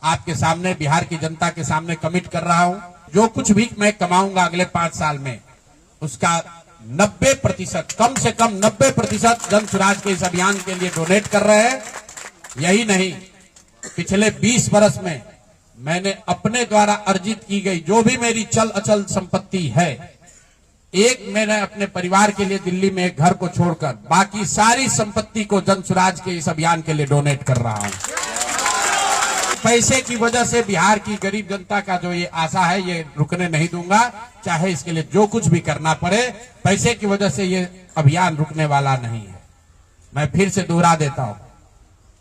आपके सामने, बिहार की जनता के सामने कमिट कर रहा हूं। जो कुछ भी मैं कमाऊंगा अगले 5 साल में, उसका 90%, कम से कम 90% जन स्वराज के इस अभियान के लिए डोनेट कर रहे हैं। यही नहीं, पिछले 20 वर्ष में मैंने अपने द्वारा अर्जित की गई जो भी मेरी चल अचल संपत्ति है, मैंने अपने परिवार के लिए दिल्ली में एक घर को छोड़कर बाकी सारी संपत्ति को जन स्वराज के इस अभियान के लिए डोनेट कर रहा हूं। पैसे की वजह से बिहार की गरीब जनता का जो ये आशा है, ये रुकने नहीं दूंगा, चाहे इसके लिए जो कुछ भी करना पड़े। पैसे की वजह से ये अभियान रुकने वाला नहीं है। मैं फिर से दोहरा देता हूं,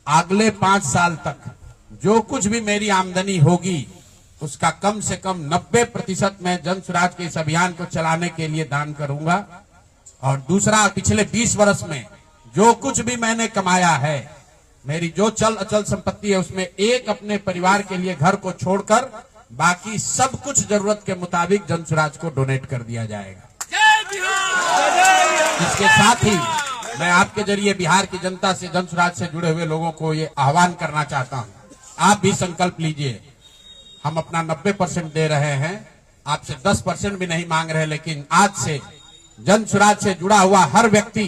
अगले 5 साल तक जो कुछ भी मेरी आमदनी होगी, उसका कम से कम 90% मैं जन स्वराज के इस अभियान को चलाने के लिए दान करूंगा। और दूसरा, पिछले 20 वर्ष में जो कुछ भी मैंने कमाया है, मेरी जो चल अचल संपत्ति है, उसमें अपने परिवार के लिए घर को छोड़कर बाकी सब कुछ जरूरत के मुताबिक जन स्वराज को डोनेट कर दिया जाएगा। इसके साथ ही मैं आपके जरिए बिहार की जनता से, जन स्वराज से जुड़े हुए लोगों को ये आह्वान करना चाहता हूं, आप भी संकल्प लीजिए। हम अपना 90% दे रहे हैं, आपसे 10% भी नहीं मांग रहे, लेकिन आज से जन स्वराज से जुड़ा हुआ हर व्यक्ति,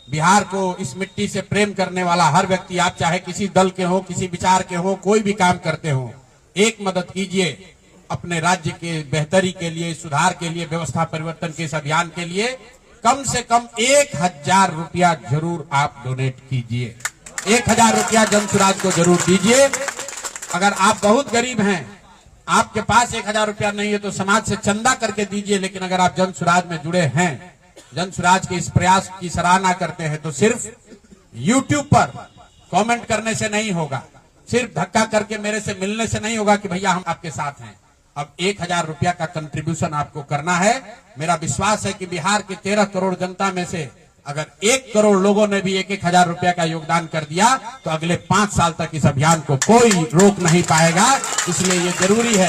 बिहार को इस मिट्टी से प्रेम करने वाला हर व्यक्ति, आप चाहे किसी दल के हो, किसी विचार के हो, कोई भी काम करते हो, एक मदद कीजिए अपने राज्य के बेहतरी के लिए, सुधार के लिए, व्यवस्था परिवर्तन के इस अभियान के लिए। कम से कम 1000 रुपया जरूर आप डोनेट कीजिए। 1000 रुपया जन स्वराज को जरूर दीजिए। अगर आप बहुत गरीब हैं, आपके पास 1000 रुपया नहीं है, तो समाज से चंदा करके दीजिए। लेकिन अगर आप जन स्वराज में जुड़े हैं, जन स्वराज के इस प्रयास की सराहना करते हैं, तो सिर्फ YouTube पर कमेंट करने से नहीं होगा, सिर्फ धक्का करके मेरे से मिलने से नहीं होगा कि भैया हम आपके साथ हैं। अब 1000 रुपया का कंट्रीब्यूशन आपको करना है। मेरा विश्वास है कि बिहार के 13 करोड़ जनता में से अगर 1 करोड़ लोगों ने भी 1000 रुपया का योगदान कर दिया, तो अगले 5 साल तक इस अभियान को कोई रोक नहीं पाएगा। इसलिए ये जरूरी है।